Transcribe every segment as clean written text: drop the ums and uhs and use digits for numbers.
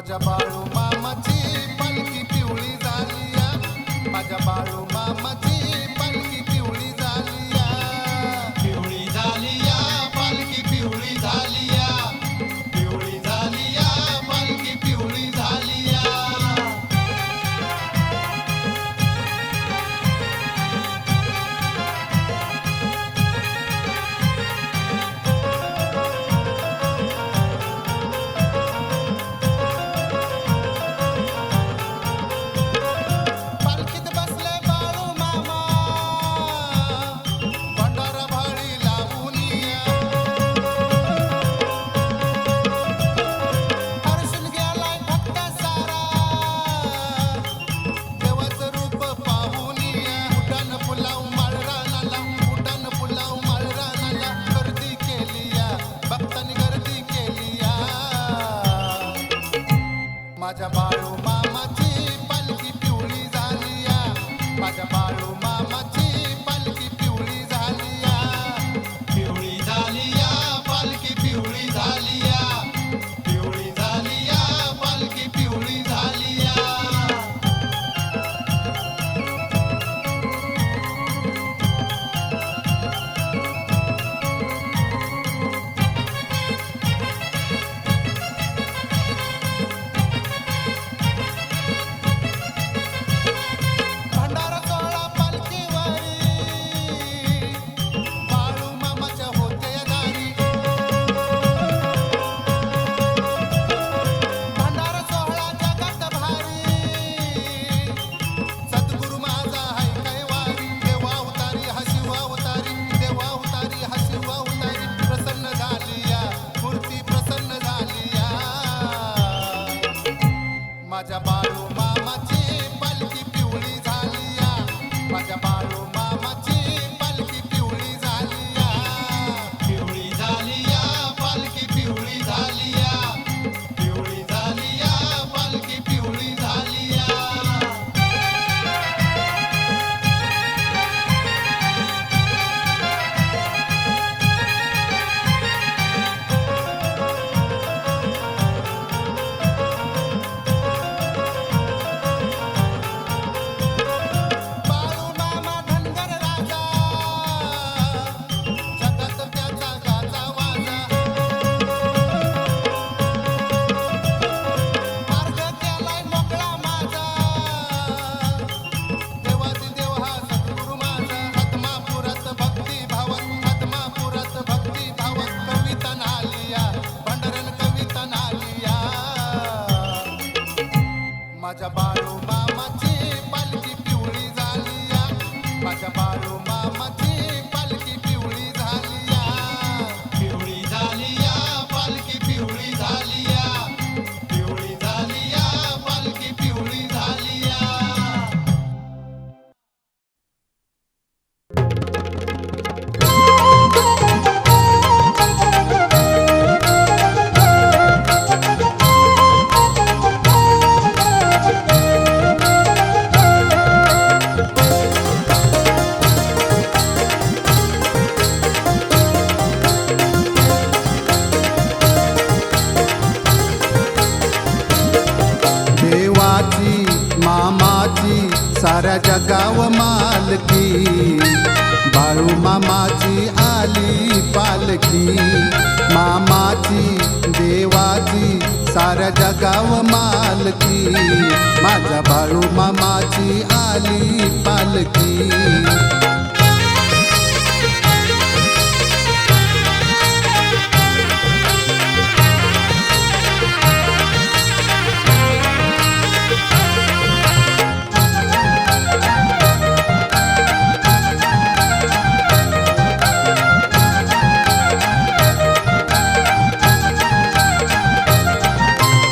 माझ्या बाळू मामाची पालखी पिवळी झालीया, माझ्या बाळू मामाची पालखी पिवळी झालीया, पिवळी झालीया पालखी पिवळी झालीया, पिवळी झालीया पालखी पिवळी झालीया. पालखीत बसले बाळू मामा, भंडारा भाळी लावून हर्षून गेलाय भक्त सारा, देवाचं रूप पाहून उड्डाण पुलाव माळरानाला, उड्डाण पुलाव माळरानाला गर्दी केलीया, भक्तांनी गर्दी केलीया. माझ्या बाळू मामाची पालखी पिवळी झालीया, माझ्या बाळू मामाची पालखी पिवळी झालीया, पिवळी झालीया पालखी पिवळी झालीया, पिवळी झालीया पालखी पिवळी झालीया. भंडारा सोहळा पालखीवारी, बाळू मामाच्या होते दारी. भंडारा सोहळा जगात भारी, सद्गुरू माझा हाय काय वारी, देवा उतारी हशिवा उतारी, देवा उतारी हशिवा उतारी, प्रसन्न झालिया मूर्ती प्रसन्न झालिया. माझ्या बाळू मामाची पालखी पिवळी झालीया, माझ्या बाळू मामाची पालखी पिवळी झालीया, पिवळी झालीया पालखी पिवळी झालीया, पिवळी झालीया पालखी पिवळी झालीया. बाळू मामा धनगर राजा, जगात त्याचा गाजा वाजा. मार्ग केलाय मोकळा माझा, देवाची देव हा सद्गुरू माझा. आत्मापुरात भक्ती भावत, आत्मापुरात भक्ती भावत, कविता नालिया भंडारण कविता नालिया. माझ्या बाळू मामाची पालखी पिवळी झालीया, माझ्या बाळू मामाची पालखी पिवळी झालीया, पिवळी झालीया पालखी पिवळी झालीया, पिवळी झालीया पालखी पिवळी झालीया. देवाची मामाची साऱ्या जगाव मालकी, बाळू मामाची आली पालखी. मामाची देवाची साऱ्या जगाव मालकी, माझ्या बाळू मामाची आली पालखी.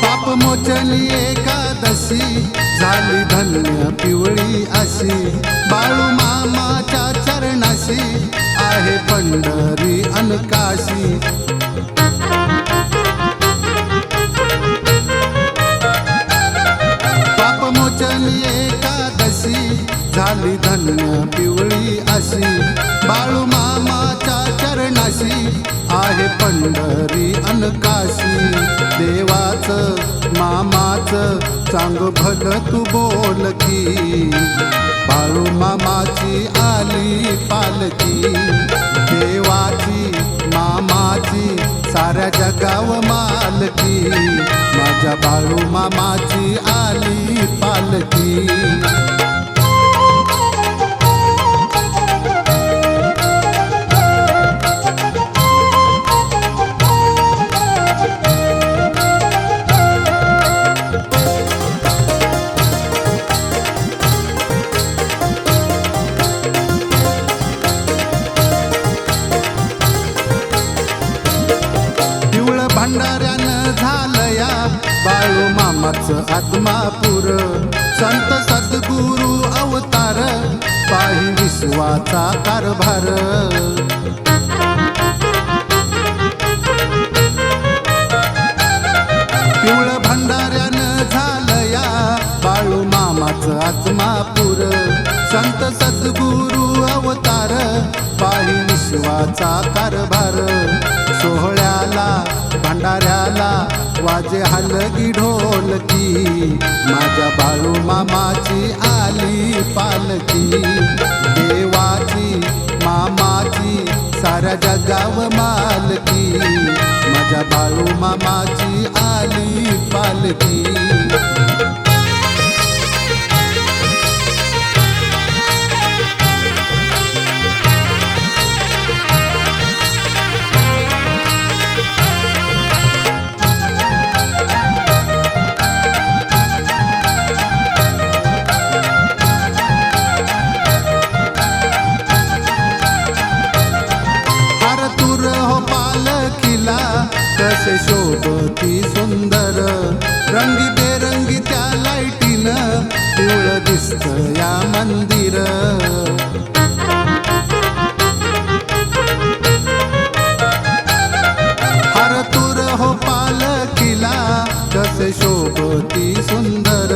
पापमोचनी एकादशी झाली धन्य पिवळी अशी, बाळू मामाच्या चरणाशी आहे पंढरी अन काशी. पापमोचनी एकादशी झाली धन्य पिवळी अशी, बाळू मामाच्या चरणाशी आहे पंढरी अन काशी देवाचं मामाचं चांग भल तू बोल की बाळू मामाची आली पालकी देवाची मामाची साऱ्या जगाव मालकी माझ्या बाळू मामाची आली पालकी भंडाऱ्यानं झालया बाळू मामाचं आत्मापूर संत सद्गुरु अवतार पाही विश्वाचा कारभार पिवळ भंडाऱ्यानं झालया बाळू मामाचं आत्मापूर संत सद्गुरु अवतार पाही विश्वाचा कारभार सोहळ्याला भंडाऱ्याला वाजे हलगी ढोलकी माझ्या बाळू मामाची आली पालकी देवाची मामाची साऱ्या जगाव मालकी माझ्या बाळू मामाची आली पालकी कसे शोभती सुंदर रंगी बेरंगी त्या लाईटीनं पिवळ दिसत या मंदिर हर तुर हो पालकीला कसे शोभती सुंदर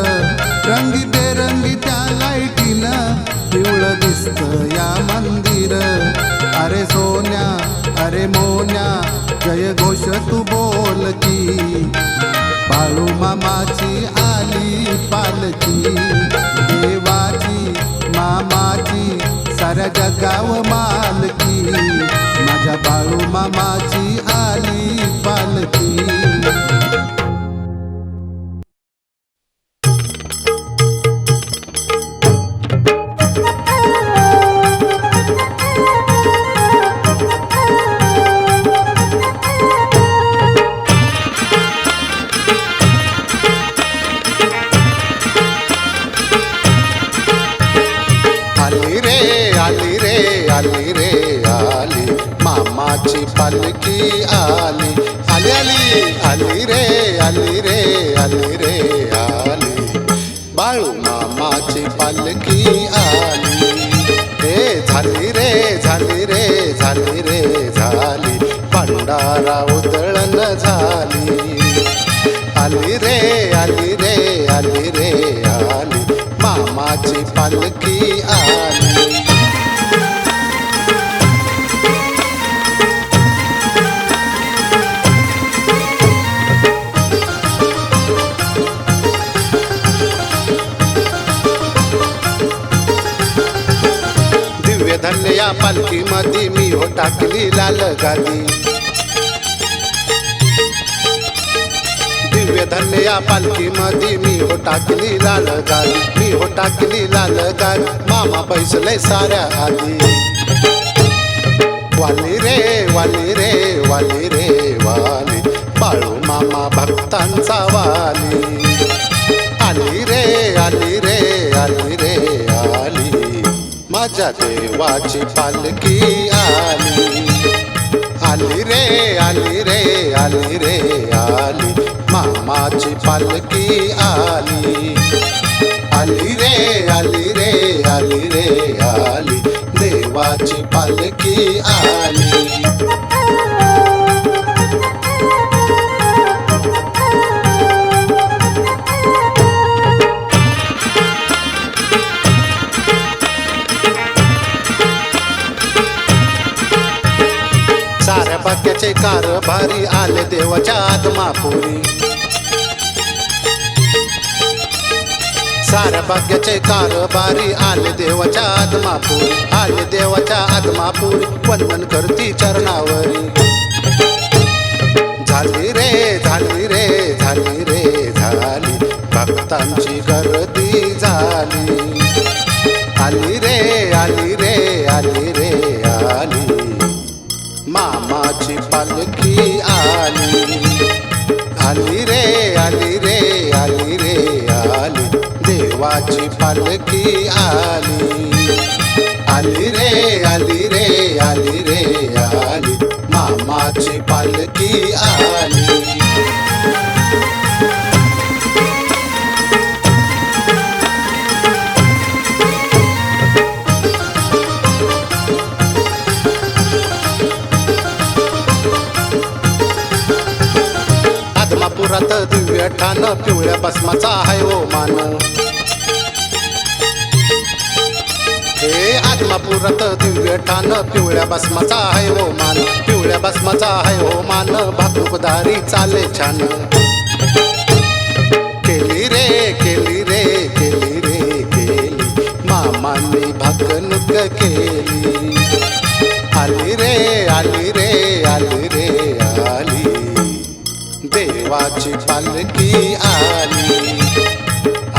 रंगी बेरंगी त्या लाईटीनं पिवळ दिसत या मंदिर अरे सोन्या अरे मोन्या जय घोष तू बोल की बाळू मामाची आली पालकी देवाची मामाची साऱ्या जगाव मालकी माझ्या बाळू मामाची आली पालकी आली रे आली मामाची पालकी आली आली आली आली रे आली रे आली रे आली बाळू मामाची पालकी आली हे झाली रे झाली रे झाली रे झाली भंडारा उधळण झाली आली रे आली रे आली रे आली मामाची पालकी आली धन्य या पालखी मध्ये मी हो टाकली लाल गादी दिव्य धन्य या पालखी मध्ये मी हो टाकली लाल गादी मी हो टाकली लाल गादी मामा बैसले साऱ्या आधी वाली रे वाली रे वाली रे वाली बाळू मामा भक्तांचा वाली आली रे आली रे आली रे आली माझ्या देवाची पालकी आली आली रे आली रे आली रे आली मामाची पालकी आली आली रे आली रे आली रे आली देवाची पालकी आली साऱ्या भाग्याचे कारभारी आले देवाच्या आदमापुरी. साऱ्या भाग्याचे कारभारी आले देवाच्या आदमापुरी. आले देवाच्या आदमापुरी वंदन करती चरणावरी. झाली रे झाली रे झाली रे झाली भक्तांची गर्दी झाली. आली रे आली रे आली रे आली मामाची पालखी आली. आली रे आली रे आली रे आली देवाची पालखी आली. आली रे आली रे आली रे आली मामाची पालखी आली. आदमापुरात दिव्य ठाण पिवळ्या भस्माचा आहे ओ मान. हे आदमापुरात दिव्य ठाण पिवळ्या भस्माचा आहे ओ मान. पिवळ्या भस्माचा आहे ओ मान भातुकदारी चाले छान. केली रे केली रे केली रे केली मामाने भाकणूक केली. आली रे आली रे आली रे आली देवाची पालखी आली.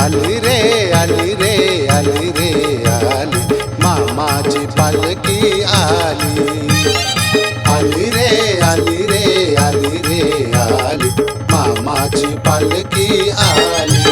आली रे आली रे आली रे आली मामाची पालखी आली. आली रे आली रे आली रे आली मामाची पालखी आली.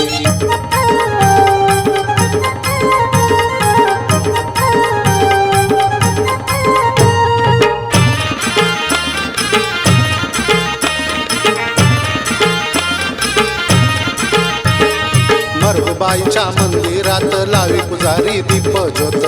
मरगुबाईच्या मंदिरात लावी पुजारी दीप ज्योत.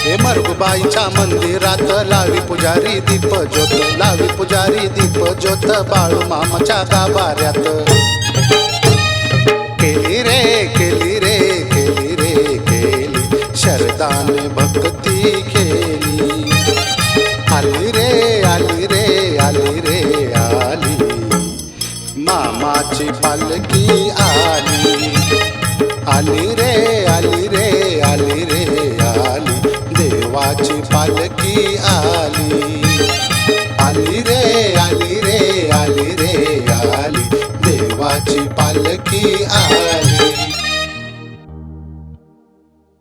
हे मरगुबाईच्या मंदिरात लावी पुजारी दीप ज्योत. लावी पुजारी दीप ज्योत बाळू मामाच्या गाभाऱ्यात. केली रे केली रे केली रे केली शरदाने भक्ती केली. आली रे आली रे आली रे आली मामाची पालखी आली. आली रे आली रे आली रे आली देवाची पालखी आली. आली रे आली रे आली रे आली देवाची पालखी आली.